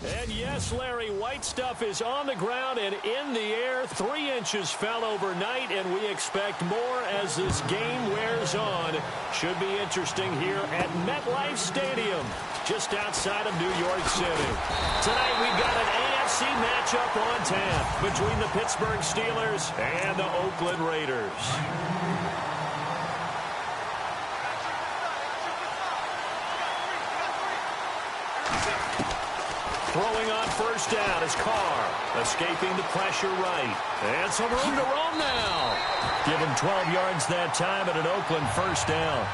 And yes, Larry, White stuff is on the ground and in the air. 3 inches fell overnight, and we expect more as this game wears on. Should be interesting here at MetLife Stadium, just outside of New York City. Tonight we've got an AFC matchup on tap between the Pittsburgh Steelers and the Oakland Raiders. Throwing on first down is Carr, escaping the pressure right. And some room to roam now. Give him 12 yards that time at an Oakland first down.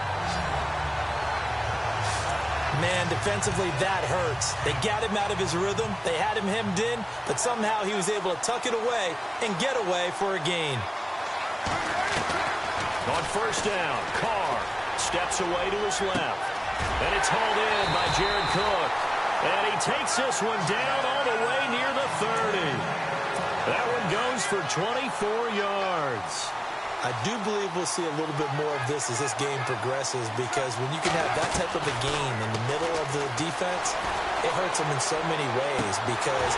Man, defensively, that hurts. They got him out of his rhythm. They had him hemmed in, but somehow he was able to tuck it away and get away for a gain. On first down, Carr steps away to his left. And it's hauled in by Jared Cook. And he takes this one down all the way near the 30. That one goes for 24 yards. I do believe we'll see a little bit more of this as this game progresses, because when you can have that type of a game in the middle of the defense, it hurts them in so many ways, because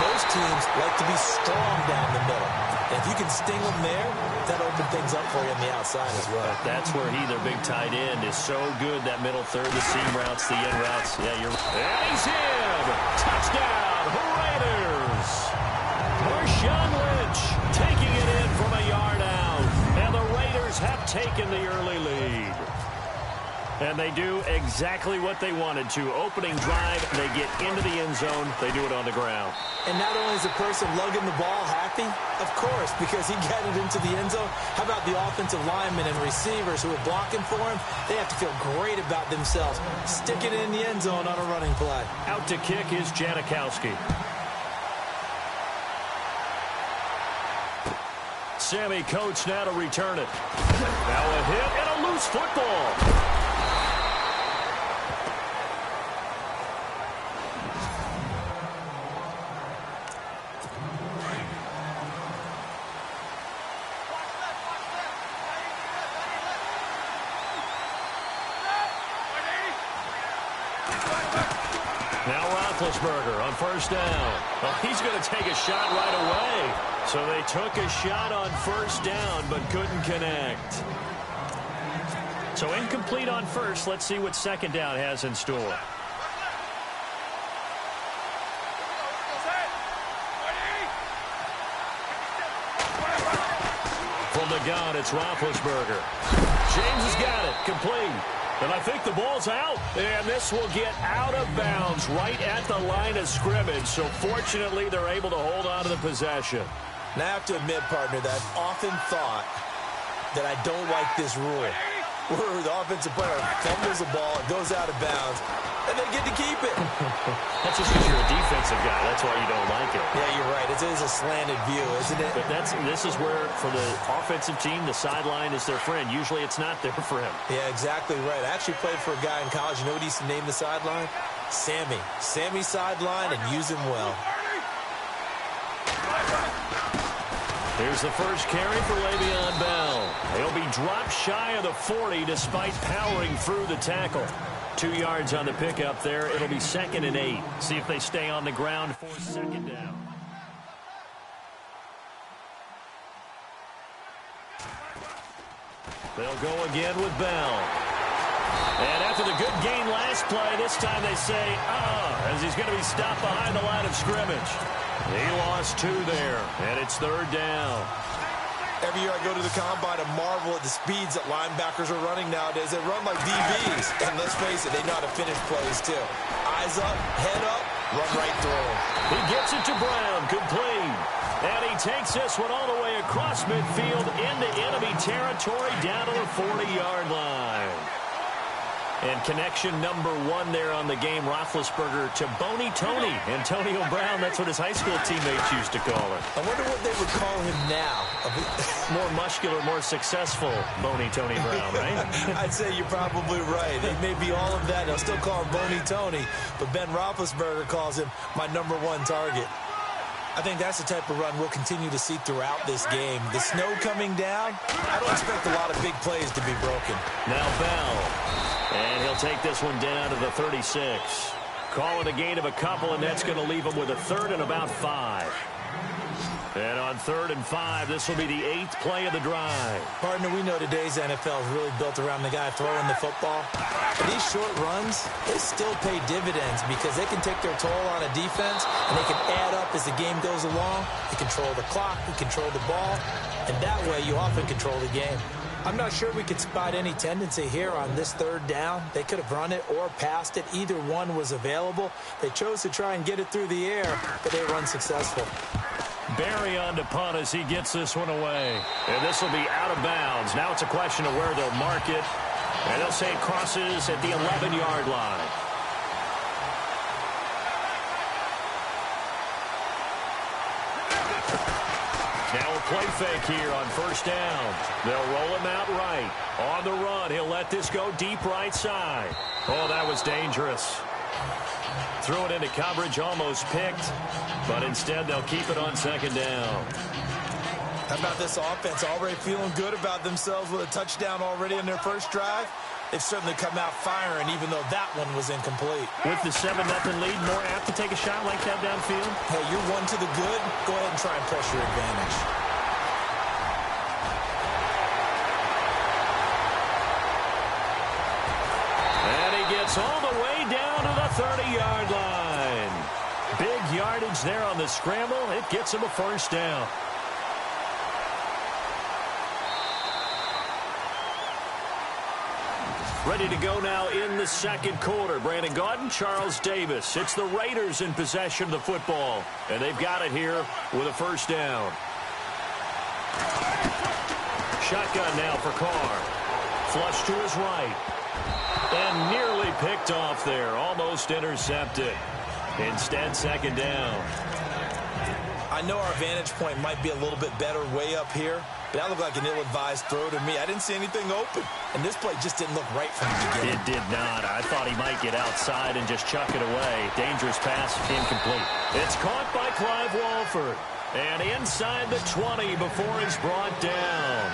most teams like to be strong down the middle. And if you can sting them there, that opens things up for you on the outside as well. But that's where their big tight end, is so good, that middle third, the seam routes, the in routes. Yeah, you're right. And he's in! Touchdown, Raiders! Marshawn Lynch taking it in from a yard out. And the Raiders have taken the early lead. And they do exactly what they wanted to. Opening drive, they get into the end zone. They do it on the ground. And not only is the person lugging the ball happy, of course, because he got it into the end zone. How about the offensive linemen and receivers who are blocking for him? They have to feel great about themselves. Stick it in the end zone on a running play. Out to kick is Janikowski. Sammy Coates now to return it. Now a hit and a loose football. Now Roethlisberger on first down. Well, he's going to take a shot right away. So they took a shot on first down but couldn't connect. So incomplete on first. Let's see what second down has in store. From the gun, it's Roethlisberger. James has got it. Complete. And I think the ball's out. And this will get out of bounds right at the line of scrimmage. So fortunately, they're able to hold on to the possession. Now, I have to admit, partner, that I've often thought that I don't like this rule, where the offensive player fumbles the ball, it goes out of bounds, and they get to keep it. That's just because you're a defensive guy. That's why you don't like it. Yeah, you're right. It is a slanted view, isn't it? But this is where, for the offensive team, the sideline is their friend. Usually it's not there for him. Yeah, exactly right. I actually played for a guy in college. You know what he used to name the sideline? Sammy. Sammy sideline, and use him well. Here's the first carry for Le'Veon Bell. He'll be dropped shy of the 40 despite powering through the tackle. 2 yards on the pickup there. It'll be 2nd and 8. See if they stay on the ground for second down. They'll go again with Bell. And after the good gain last play, this time they say, as he's going to be stopped behind the line of scrimmage. He lost 2 there, and it's 3rd down. Every year I go to the combine and marvel at the speeds that linebackers are running nowadays. They run like DBs, and let's face it, they know how to finish plays too. Eyes up, head up, run right through them. He gets it to Brown, complete. And he takes this one all the way across midfield into enemy territory down to the 40-yard line. And connection number 1 there on the game, Roethlisberger to Boney Tony. Antonio Brown, that's what his high school teammates used to call him. I wonder what they would call him now. More muscular, more successful Boney Tony Brown, right? I'd say you're probably right. It may be all of that. They'll still call him Boney Tony, but Ben Roethlisberger calls him my number 1 target. I think that's the type of run we'll continue to see throughout this game. The snow coming down, I don't expect a lot of big plays to be broken. Now Bell. And he'll take this one down to the 36. Call it a gain of a couple, and that's going to leave them with a third and about 5. And on 3rd and 5, this will be the 8th play of the drive. Partner, we know today's NFL is really built around the guy throwing the football. But these short runs, they still pay dividends because they can take their toll on a defense, and they can add up as the game goes along. They control the clock, they control the ball, and that way you often control the game. I'm not sure we could spot any tendency here on this 3rd down. They could have run it or passed it. Either one was available. They chose to try and get it through the air, but they were unsuccessful. Barry on to punt as he gets this one away. And this will be out of bounds. Now it's a question of where they'll mark it. And they'll say it crosses at the 11-yard line. Now a play fake here on 1st down. They'll roll him out right. On the run, he'll let this go deep right side. Oh, that was dangerous. Threw it into coverage, almost picked. But instead, they'll keep it on 2nd down. How about this offense already feeling good about themselves with a touchdown already in their first drive? They've certainly come out firing, even though that one was incomplete. With the 7-0 lead, more apt to take a shot like that downfield? Hey, you're one to the good. Go ahead and try and press your advantage. And he gets all the way down to the 30-yard line. Big yardage there on the scramble. It gets him a 1st down. Ready to go now in the 2nd quarter. Brandon Gaudin, Charles Davis. It's the Raiders in possession of the football. And they've got it here with a 1st down. Shotgun now for Carr. Flush to his right. And nearly picked off there. Almost intercepted. Instead, 2nd down. I know our vantage point might be a little bit better way up here, but that looked like an ill-advised throw to me. I didn't see anything open, and this play just didn't look right from the beginning. It did not. I thought he might get outside and just chuck it away. Dangerous pass, incomplete. It's caught by Clive Walford. And inside the 20 before it's brought down.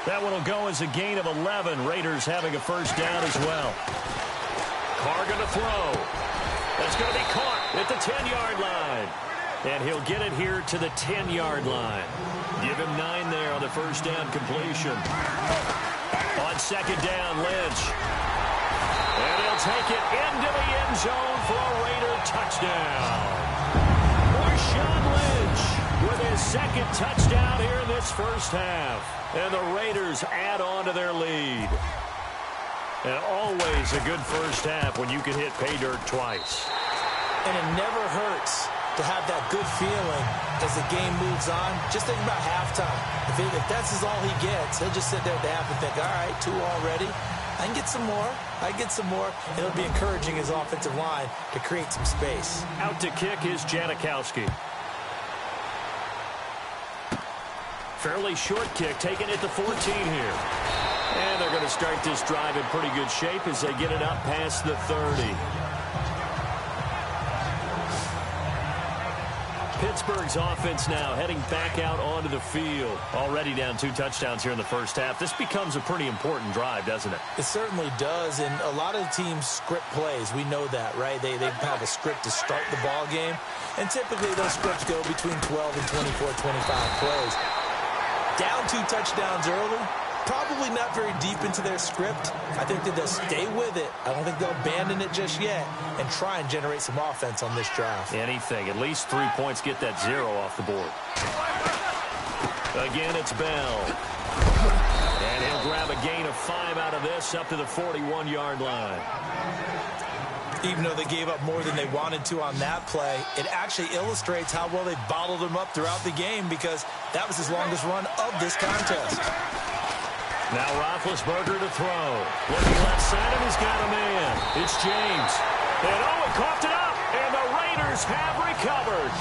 That one will go as a gain of 11. Raiders having a 1st down as well. Carr going to throw. That's going to be caught at the 10-yard line. And he'll get it here to the 10-yard line. Give him 9 there on the 1st down completion. On 2nd down, Lynch. And he'll take it into the end zone for a Raider touchdown. Marshawn Lynch with his 2nd touchdown here in this 1st half. And the Raiders add on to their lead. And always a good 1st half when you can hit pay dirt twice. And it never hurts to have that good feeling as the game moves on. Just think about halftime. If that's all he gets, he'll just sit there at the half and think, all right, 2 already. I can get some more. I can get some more. And it'll be encouraging his offensive line to create some space. Out to kick is Janikowski. Fairly short kick, taking it to 14 here. And they're going to start this drive in pretty good shape as they get it up past the 30. Pittsburgh's offense now heading back out onto the field. Already down 2 touchdowns here in the 1st half. This becomes a pretty important drive, doesn't it? It certainly does, and a lot of teams script plays. We know that, right? They have a script to start the ball game, and typically those scripts go between 12 and 24, 25 plays. Down 2 touchdowns early, probably not very deep into their script. I think that they'll stay with it. I don't think they'll abandon it just yet and try and generate some offense on this drive. Anything. At least 3 points, get that 0 off the board. Again, it's Bell. And he'll grab a gain of 5 out of this up to the 41-yard line. Even though they gave up more than they wanted to on that play, it actually illustrates how well they bottled him up throughout the game because that was his longest run of this contest. Now Roethlisberger to throw. Looking left side, and he's got a man. It's James. And he coughed it up, and the Raiders have recovered.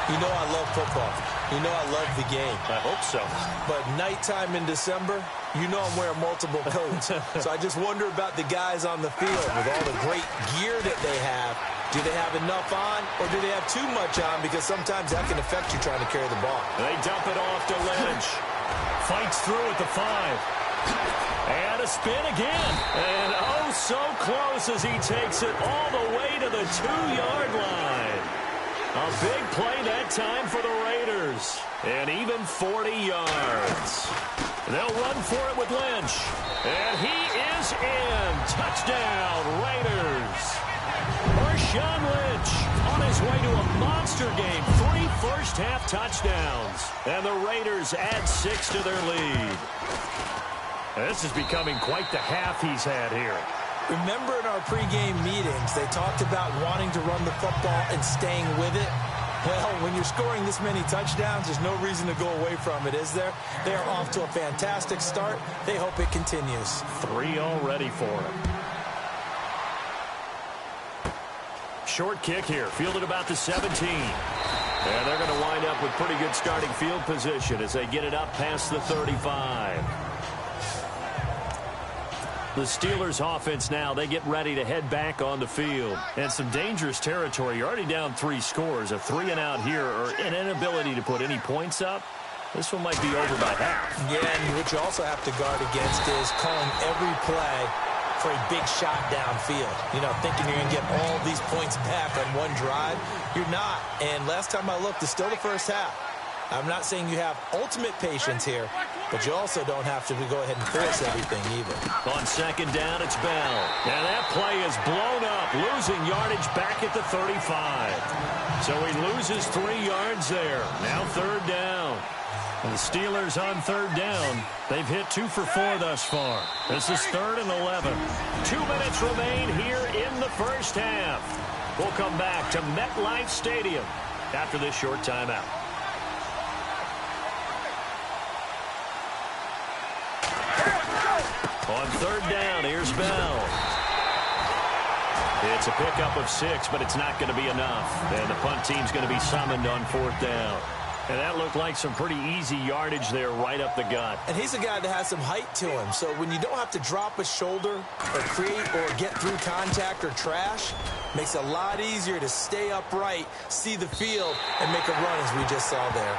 You know I love football. You know I love the game. I hope so. But nighttime in December, you know I'm wearing multiple coats. So I just wonder about the guys on the field with all the great gear that they have. Do they have enough on, or do they have too much on? Because sometimes that can affect you trying to carry the ball. They dump it off to Lynch. Fights through at the 5. And a spin again. And oh, so close as he takes it all the way to the 2-yard line. A big play that time for the Raiders. And even 40 yards. They'll run for it with Lynch. And he is in. Touchdown, Raiders. Marshawn Lynch on his way to a monster game. 3 first-half touchdowns. And the Raiders add 6 to their lead. This is becoming quite the half he's had here. Remember in our pregame meetings, they talked about wanting to run the football and staying with it? Well, when you're scoring this many touchdowns, there's no reason to go away from it, is there? They are off to a fantastic start. They hope it continues. 3 already for him. Short kick here, fielded about the 17. And they're going to wind up with pretty good starting field position as they get it up past the 35. The Steelers offense now, they get ready to head back on the field. And some dangerous territory. You're already down 3 scores. A 3-and-out here or an inability to put any points up. This one might be over by half. Yeah, and what you also have to guard against is calling every play for a big shot downfield. You know, thinking you're going to get all these points back on one drive. You're not. And last time I looked, it's still the first half. I'm not saying you have ultimate patience here, but you also don't have to go ahead and force everything either. On second down, it's Bell. And that play is blown up, losing yardage back at the 35. So he loses 3 yards there. Now 3rd down. And the Steelers on 3rd down. They've hit 2 for 4 thus far. This is 3rd and 11. 2 minutes remain here in the first half. We'll come back to MetLife Stadium after this short timeout. On 3rd down, here's Bell. It's a pickup of 6, but it's not going to be enough. And the punt team's going to be summoned on 4th down. And that looked like some pretty easy yardage there right up the gut. And he's a guy that has some height to him. So when you don't have to drop a shoulder or create or get through contact or trash, makes it a lot easier to stay upright, see the field, and make a run as we just saw there.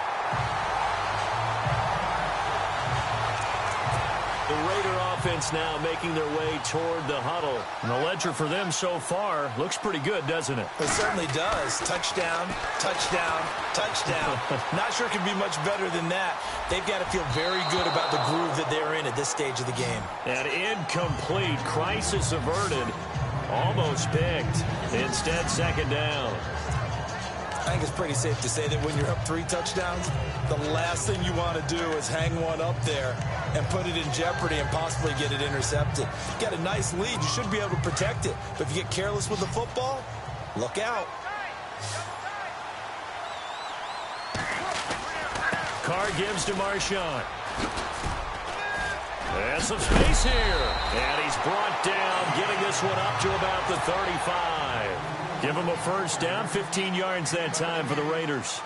The Raider offense now making their way toward the huddle. And the ledger for them so far looks pretty good, doesn't it? It certainly does. Touchdown, touchdown, touchdown. Not sure it can be much better than that. They've got to feel very good about the groove that they're in at this stage of the game. An incomplete, crisis averted, almost picked. Instead, 2nd down. I think it's pretty safe to say that when you're up 3 touchdowns, the last thing you want to do is hang one up there and put it in jeopardy and possibly get it intercepted. You got a nice lead. You should be able to protect it. But if you get careless with the football, look out. Carr gives to Marshawn. There's some space here. And he's brought down, getting this one up to about the 35. Give him a first down, 15 yards that time for the Raiders.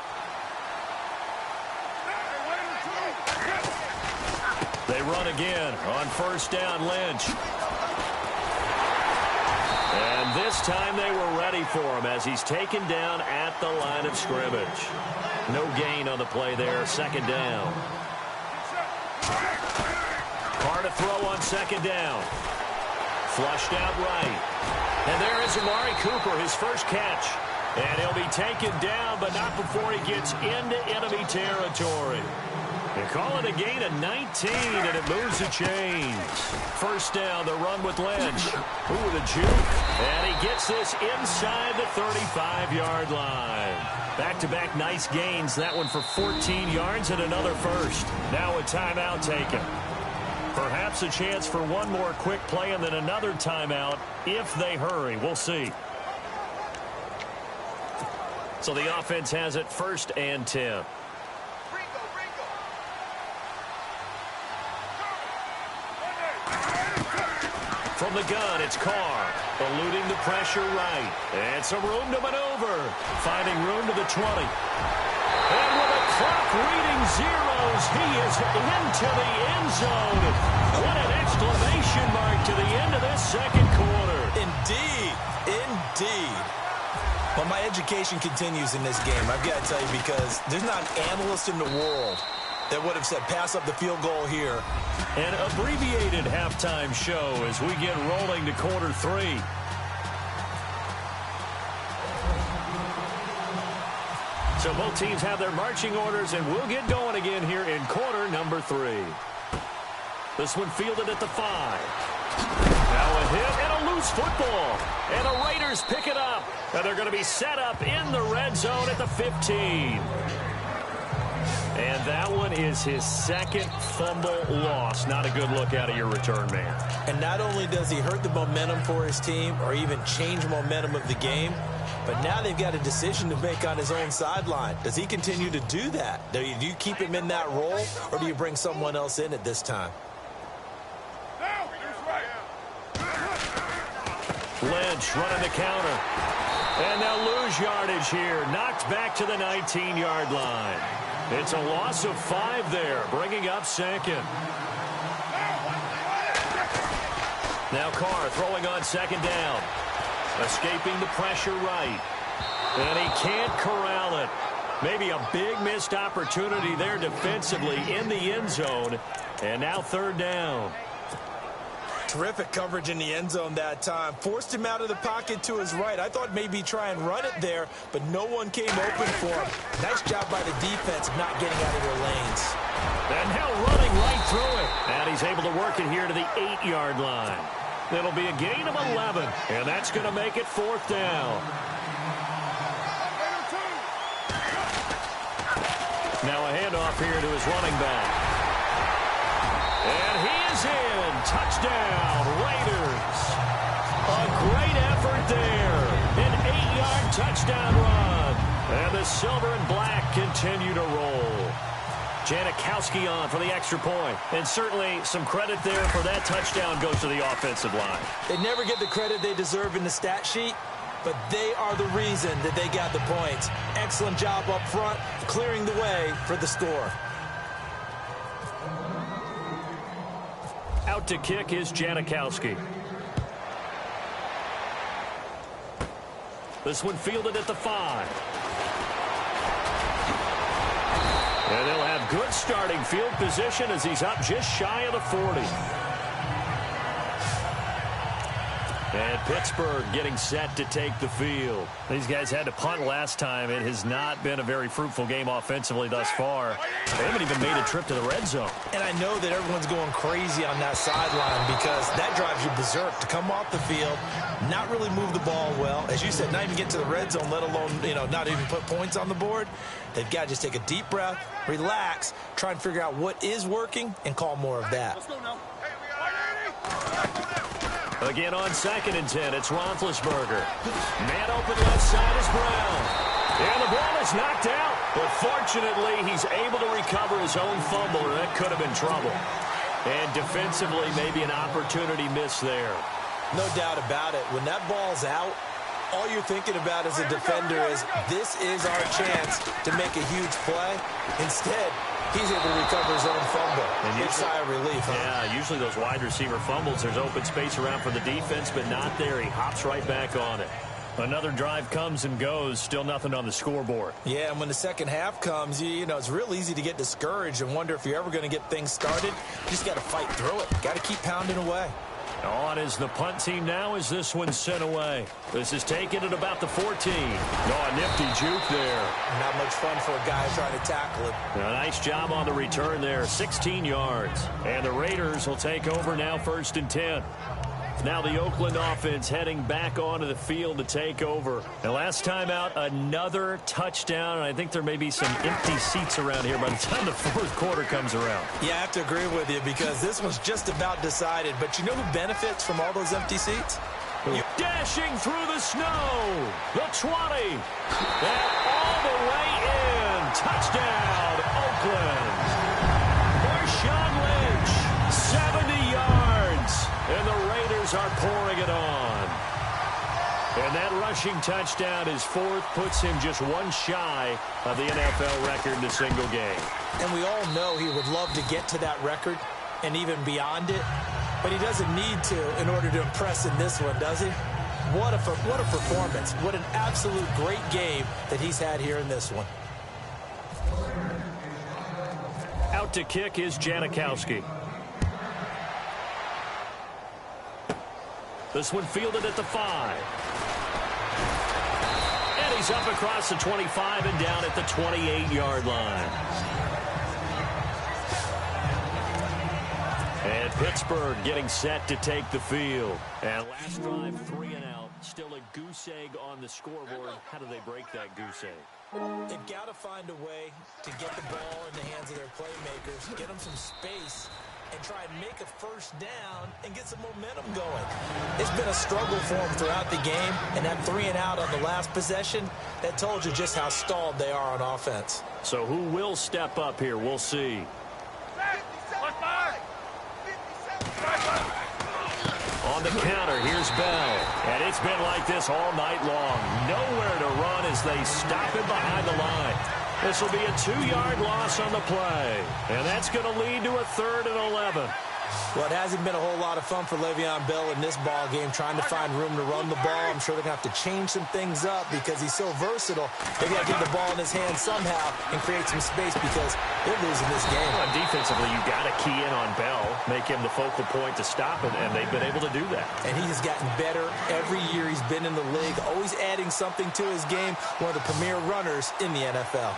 They run again on 1st down, Lynch. And this time they were ready for him as he's taken down at the line of scrimmage. No gain on the play there, 2nd down. Carr to throw on 2nd down. Flushed out right. And there is Amari Cooper, his first catch. And he'll be taken down, but not before he gets into enemy territory. They call it a gain of 19, and it moves the chains. 1st down, the run with Lynch. Ooh, the juke. And he gets this inside the 35-yard line. Back-to-back nice gains. That one for 14 yards and another first. Now a timeout taken. Perhaps a chance for one more quick play and then another timeout if they hurry. We'll see. So the offense has it 1st and 10. From the gun, it's Carr. Eluding the pressure right. And some room to maneuver. Finding room to the 20. And with a clock reading zeros, he is into the end zone. What an exclamation mark to the end of this 2nd quarter. Indeed. Indeed. Well, my education continues in this game. I've got to tell you, because there's not an analyst in the world that would have said pass up the field goal here. An abbreviated halftime show as we get rolling to quarter 3. So both teams have their marching orders, and we'll get going again here in quarter number 3. This one fielded at the 5. Now a hit and a loose football. And the Raiders pick it up. And they're going to be set up in the red zone at the 15. And that one is his second fumble loss. Not a good look out of your return man. And not only does he hurt the momentum for his team or even change momentum of the game, but now they've got a decision to make on his own sideline. Does he continue to do that? Do you keep him in that role, or do you bring someone else in at this time? Lynch running the counter. And they'll lose yardage here. Knocked back to the 19-yard line. It's a loss of 5 there, bringing up second. Now Carr throwing on second down. Escaping the pressure right. And he can't corral it. Maybe a big missed opportunity there defensively in the end zone. And now third down. Terrific coverage in the end zone that time. Forced him out of the pocket to his right. I thought maybe try and run it there, but no one came open for him. Nice job by the defense not getting out of their lanes. And now running right through it. And he's able to work it here to the 8-yard line. It'll be a gain of 11, and that's going to make it fourth down. Now a handoff here to his running back. And he is in. Touchdown, Raiders. A great effort there. An 8-yard touchdown run. And the silver and black continue to roll. Janikowski on for the extra point. And certainly some credit there for that touchdown goes to the offensive line. They never get the credit they deserve in the stat sheet, but they are the reason that they got the points. Excellent job up front, clearing the way for the score. Out to kick is Janikowski. This one fielded at the 5. And they'll have good starting field position as he's up just shy of the 40. And Pittsburgh getting set to take the field. These guys had to punt last time. It has not been a very fruitful game offensively thus far. They haven't even made a trip to the red zone. And I know that everyone's going crazy on that sideline because that drives you berserk to come off the field, not really move the ball well. As you said, not even get to the red zone, let alone, not even put points on the board. They've got to just take a deep breath, relax, try and figure out what is working, and call more of that. Let's go now. Again on 2nd and 10, it's Roethlisberger. Man open left side is Brown. And the ball is knocked out. But fortunately, he's able to recover his own fumble, or that could have been trouble. And defensively, maybe an opportunity miss there. No doubt about it. When that ball's out, all you're thinking about as a defender is, this is our chance to make a huge play. Instead, he's able to recover his own fumble. And big sigh of relief, huh? Yeah, usually those wide receiver fumbles, there's open space around for the defense, but not there. He hops right back on it. Another drive comes and goes, still nothing on the scoreboard. Yeah, and when the second half comes, it's real easy to get discouraged and wonder if you're ever going to get things started. You just got to fight through it. Got to keep pounding away. On is the punt team now as this one's sent away. This is taken at about the 14. Oh, a nifty juke there. Not much fun for a guy trying to tackle it. A nice job on the return there, 16 yards. And the Raiders will take over now 1st and 10. Now the Oakland offense heading back onto the field to take over. And last time out, another touchdown. And I think there may be some empty seats around here by the time the 4th quarter comes around. Yeah, I have to agree with you because this one's just about decided. But you know who benefits from all those empty seats? Dashing through the snow. The 20. And all the way in. Touchdown, Oakland. Marshawn Lynch, 70 yards. And the Raiders are pouring it on. And that rushing touchdown, his 4th, puts him just one shy of the NFL record in a single game. And we all know he would love to get to that record and even beyond it. But he doesn't need to in order to impress in this one, does he? What a performance. What an absolute great game that he's had here in this one. Out to kick is Janikowski. This one fielded at the 5. And he's up across the 25 and down at the 28-yard line. And Pittsburgh getting set to take the field. And last drive, 3 and out. Still a goose egg on the scoreboard. How do they break that goose egg? They've got to find a way to get the ball in the hands of their playmakers, get them some space, and try and make a first down and get some momentum going. It's been a struggle for them throughout the game, and that 3 and out on the last possession, that told you just how stalled they are on offense. So who will step up here? We'll see. On the counter, here's Bell. And it's been like this all night long. Nowhere to run as they stop him behind the line. This will be a 2-yard loss on the play. And that's going to lead to a 3rd and 11. Well, it hasn't been a whole lot of fun for Le'Veon Bell in this ball game, trying to find room to run the ball. I'm sure they're going to have to change some things up because he's so versatile. They've got to get the ball in his hands somehow and create some space because they're losing this game. Well, defensively, you've got to key in on Bell, make him the focal point to stop it, and they've been able to do that. And he has gotten better every year he's been in the league, always adding something to his game, one of the premier runners in the NFL.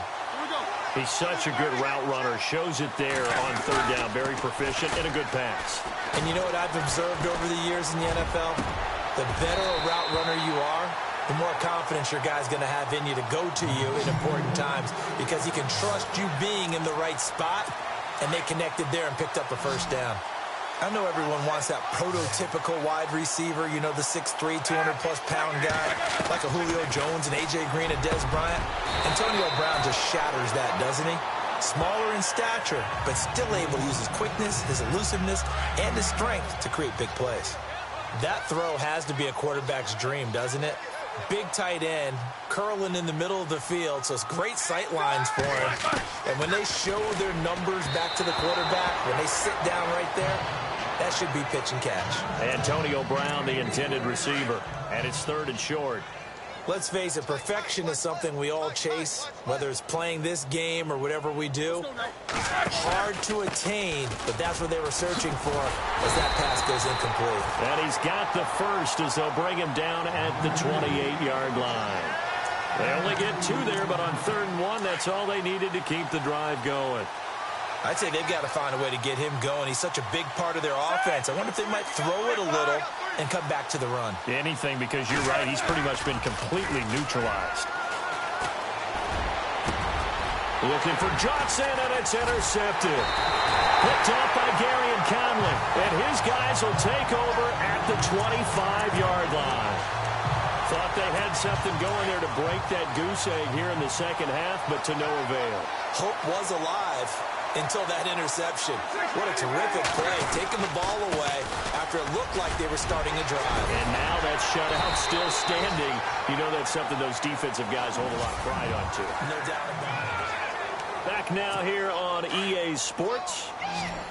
He's such a good route runner. Shows it there on 3rd down. Very proficient and a good pass. And you know what I've observed over the years in the NFL? The better a route runner you are, the more confidence your guy's going to have in you to go to you in important times because he can trust you being in the right spot, and they connected there and picked up a first down. I know everyone wants that prototypical wide receiver, you know, the 6'3", 200-plus pound guy, like a Julio Jones and A.J. Green and Dez Bryant. Antonio Brown just shatters that, doesn't he? Smaller in stature, but still able to use his quickness, his elusiveness, and his strength to create big plays. That throw has to be a quarterback's dream, doesn't it? Big tight end, curling in the middle of the field, so it's great sight lines for him. And when they show their numbers back to the quarterback, when they sit down right there, that should be pitch and catch. Antonio Brown, the intended receiver, and it's 3rd and short. Let's face it, perfection is something we all chase, whether it's playing this game or whatever we do. Hard to attain, but that's what they were searching for as that pass goes incomplete. And he's got the first as they'll bring him down at the 28-yard line. They only get 2 there, but on 3rd and 1, that's all they needed to keep the drive going. I'd say they've got to find a way to get him going. He's such a big part of their offense. I wonder if they might throw it a little and come back to the run. Anything, because you're right. He's pretty much been completely neutralized. Looking for Johnson, and it's intercepted. Picked off by Gary and Conley. And his guys will take over at the 25-yard line. Thought they had something going there to break that goose egg here in the second half, but to no avail. Hope was alive until that interception. What a terrific play, taking the ball away after it looked like they were starting a drive. And now that shutout still standing. You know that's something those defensive guys hold a lot of pride on, too. No doubt about it. Back now here on EA Sports.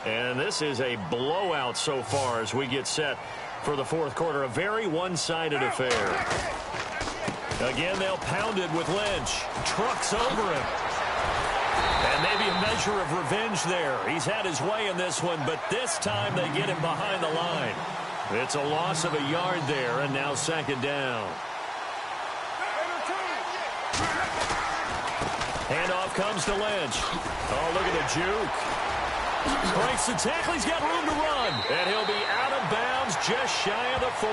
And this is a blowout so far as we get set for the 4th quarter. A very one-sided affair. Again, they'll pound it with Lynch. Trucks over him. And maybe a measure of revenge there. He's had his way in this one, but this time they get him behind the line. It's a loss of a yard there, and now 2nd down. Handoff comes to Lynch. Oh, look at the juke. Breaks the tackle. He's got room to run. And he'll be out of bounds just shy of the 40.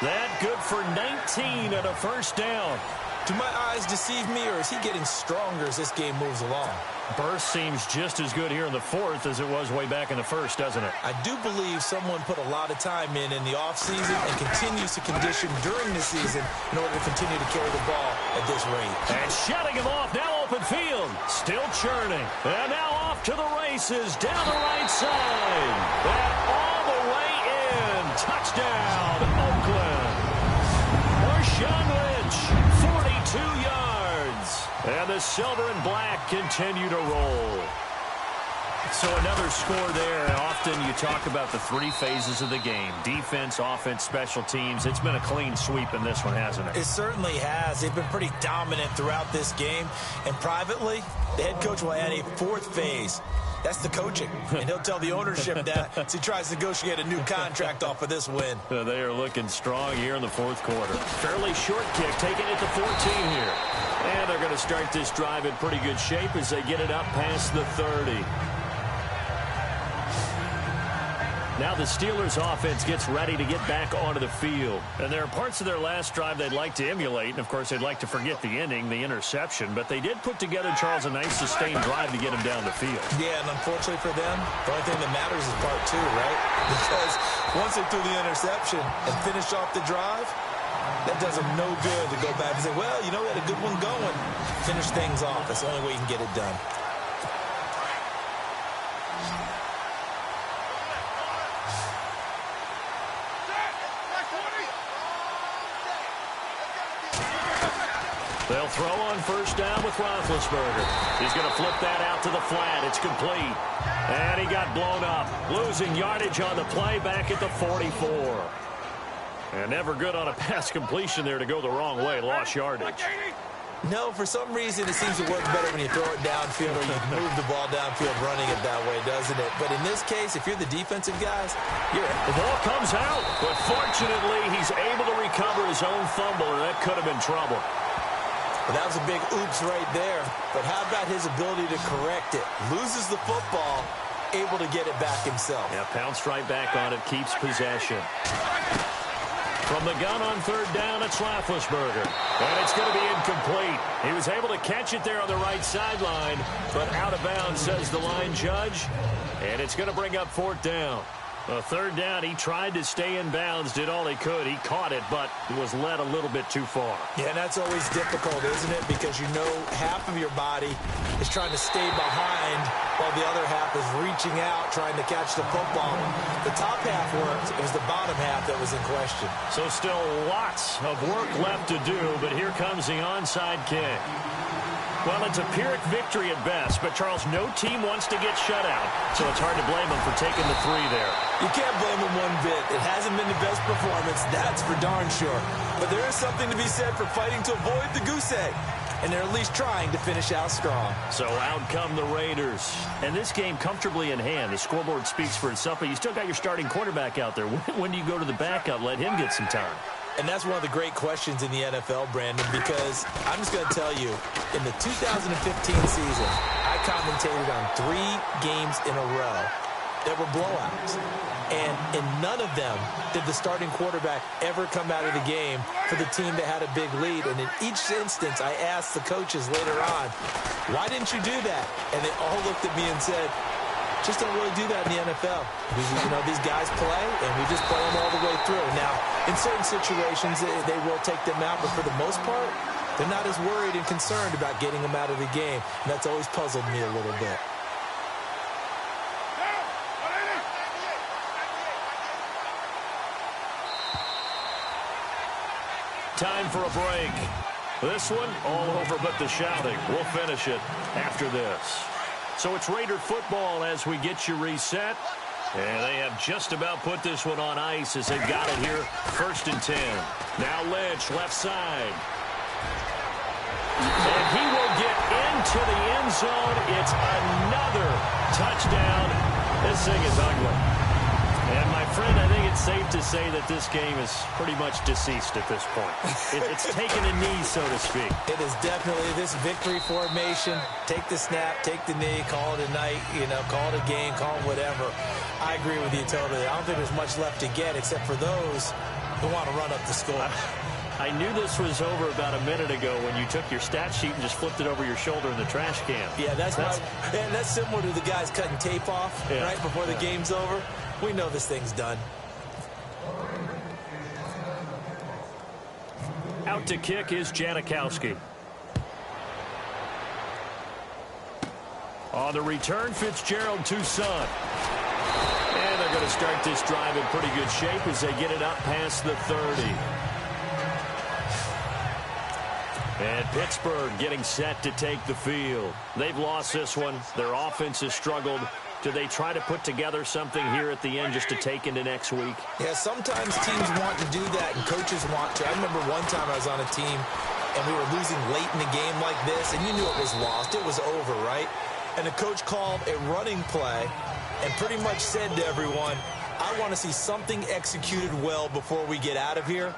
That good for 19 and a first down. Do my eyes deceive me, or is he getting stronger as this game moves along? Burst seems just as good here in the 4th as it was way back in the 1st, doesn't it? I do believe someone put a lot of time in the offseason and continues to condition during the season in order to continue to carry the ball at this rate. And shutting him off, now open field. Still churning. And now off to the races down the right side. And all the way in. Touchdown, Oakland. Marshawn Lynch, 42 yards. And the silver and black continue to roll. So another score there. Often you talk about the three phases of the game: defense, offense, special teams. It's been a clean sweep in this one, hasn't it? It certainly has. They've been pretty dominant throughout this game. And privately, the head coach will add a fourth phase. That's the coaching. And he'll tell the ownership that as he tries to negotiate a new contract off of this win. They are looking strong here in the fourth quarter. Fairly short kick, taking it to 14 here. And they're going to start this drive in pretty good shape as they get it up past the 30. Now the Steelers offense gets ready to get back onto the field. And there are parts of their last drive they'd like to emulate. And, of course, they'd like to forget the ending, the interception. But they did put together, Charles, a nice sustained drive to get him down the field. Yeah, and unfortunately for them, the only thing that matters is part two, right? Because once they threw the interception and finished off the drive, that does them no good to go back and say, well, you know, we had a good one going. Finish things off. That's the only way you can get it done. They'll throw on first down with Roethlisberger. He's going to flip that out to the flat. It's complete. And he got blown up. Losing yardage on the play back at the 44. And never good on a pass completion there to go the wrong way. Lost yardage. No, for some reason it seems to work better when you throw it downfield or you move the ball downfield running it that way, doesn't it? But in this case, if you're the defensive guys, the ball comes out. But fortunately, he's able to recover his own fumble, and that could have been trouble. Well, that was a big oops right there. But how about his ability to correct it? Loses the football, able to get it back himself. Yeah, pounced right back on it, keeps possession. From the gun on third down, it's Roethlisberger. And it's going to be incomplete. He was able to catch it there on the right sideline, but out of bounds, says the line judge. And it's going to bring up fourth down. A third down, he tried to stay in bounds, did all he could. He caught it, but was led a little bit too far. Yeah, and that's always difficult, isn't it? Because you know half of your body is trying to stay behind while the other half is reaching out, trying to catch the football. The top half worked. It was the bottom half that was in question. So still lots of work left to do, but here comes the onside kick. Well, it's a Pyrrhic victory at best, but, Charles, no team wants to get shut out, so it's hard to blame them for taking the three there. You can't blame them one bit. It hasn't been the best performance, that's for darn sure. But there is something to be said for fighting to avoid the goose egg, and they're at least trying to finish out strong. So out come the Raiders. And this game comfortably in hand. The scoreboard speaks for itself, but you still got your starting quarterback out there. When do you go to the backup? Let him get some time. And that's one of the great questions in the NFL, Brandon, because I'm just going to tell you, in the 2015 season, I commentated on 3 games in a row that were blowouts. And in none of them did the starting quarterback ever come out of the game for the team that had a big lead. And in each instance, I asked the coaches later on, why didn't you do that? And they all looked at me and said, just don't really do that in the NFL. You know, these guys play, and we just play them all the way through. Now, in certain situations, they will take them out, but for the most part, they're not as worried and concerned about getting them out of the game. And that's always puzzled me a little bit. Time for a break. This one, all over but the shouting. We'll finish it after this. So it's Raider football as we get you reset. And they have just about put this one on ice as they've got it here. 1st and 10. Now Lynch, left side. And he will get into the end zone. It's another touchdown. This thing is ugly. And, my friend, I think it's safe to say that this game is pretty much deceased at this point. It's taken a knee, so to speak. It is definitely this victory formation. Take the snap, take the knee, call it a night, you know, call it a game, call it whatever. I agree with you totally. I don't think there's much left to get except for those who want to run up the score. I knew this was over about a minute ago when you took your stat sheet and just flipped it over your shoulder in the trash can. Yeah, that's similar to the guys cutting tape off right before the game's over. We know this thing's done. Out to kick is Janikowski. On the return, Fitzgerald, Toussaint. And they're going to start this drive in pretty good shape as they get it up past the 30. And Pittsburgh getting set to take the field. They've lost this one. Their offense has struggled Do they try to put together something here at the end just to take into next week? Yeah, sometimes teams want to do that and coaches want to. I remember one time I was on a team and we were losing late in the game like this, and you knew it was lost. It was over, right? And the coach called a running play and pretty much said to everyone, I want to see something executed well before we get out of here.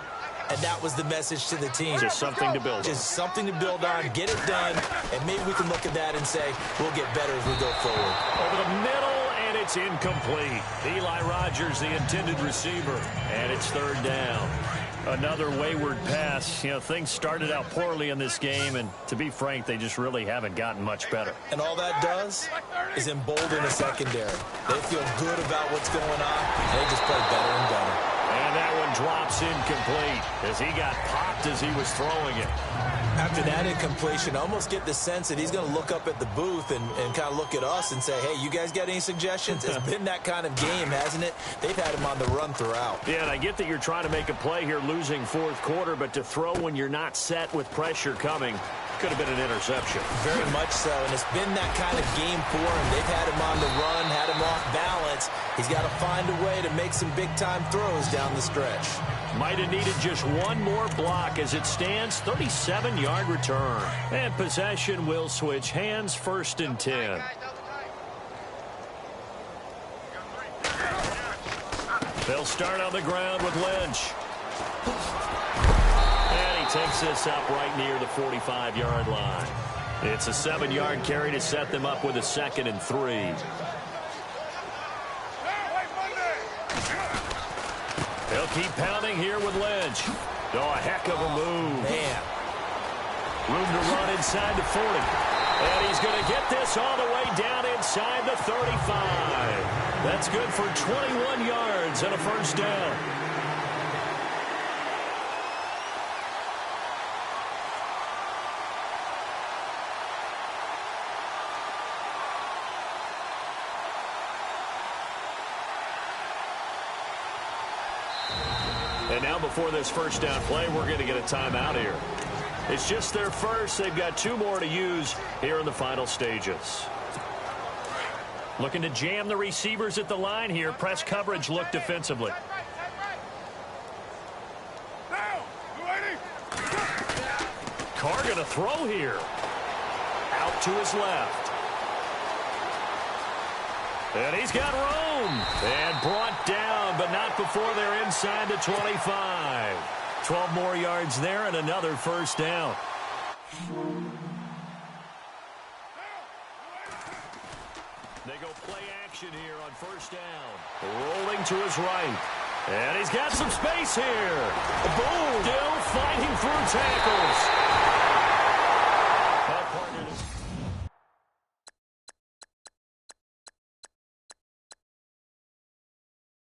And that was the message to the team. Just something to build on. Just something to build on, get it done, and maybe we can look at that and say, we'll get better as we go forward. Over the middle, and it's incomplete. Eli Rogers, the intended receiver, and it's third down. Another wayward pass. You know, things started out poorly in this game, and to be frank, they just really haven't gotten much better. And all that does is embolden the secondary. They feel good about what's going on, and they just play better and better. And that one drops incomplete as he got popped as he was throwing it. After that incompletion, I almost get the sense that he's going to look up at the booth and kind of look at us and say, hey, you guys got any suggestions? It's been that kind of game, hasn't it? They've had him on the run throughout. Yeah, and I get that you're trying to make a play here losing fourth quarter, but to throw when you're not set with pressure coming could have been an interception. Very much so, and it's been that kind of game for him. They've had him on the run, had him off balance. He's got to find a way to make some big-time throws down the stretch. Might have needed just one more block as it stands, 37-yard return. And possession will switch hands, 1st and 10. They'll start on the ground with Lynch. And he takes this up right near the 45-yard line. It's a 7-yard carry to set them up with a 2nd and 3. They'll keep pounding here with Lynch. Oh, a heck of a move. Man. Room to run inside the 40. And he's going to get this all the way down inside the 35. That's good for 21 yards and a 1st down. And now before this 1st down play, we're going to get a timeout here. It's just their first. They've got 2 more to use here in the final stages. Looking to jam the receivers at the line here. Press coverage look defensively. Carr going to throw here. Out to his left. And he's got room. And brought down, but not before they're inside the 25. 12 more yards there and another 1st down. They go play action here on 1st down. Rolling to his right. And he's got some space here. Boom. Still fighting through tackles.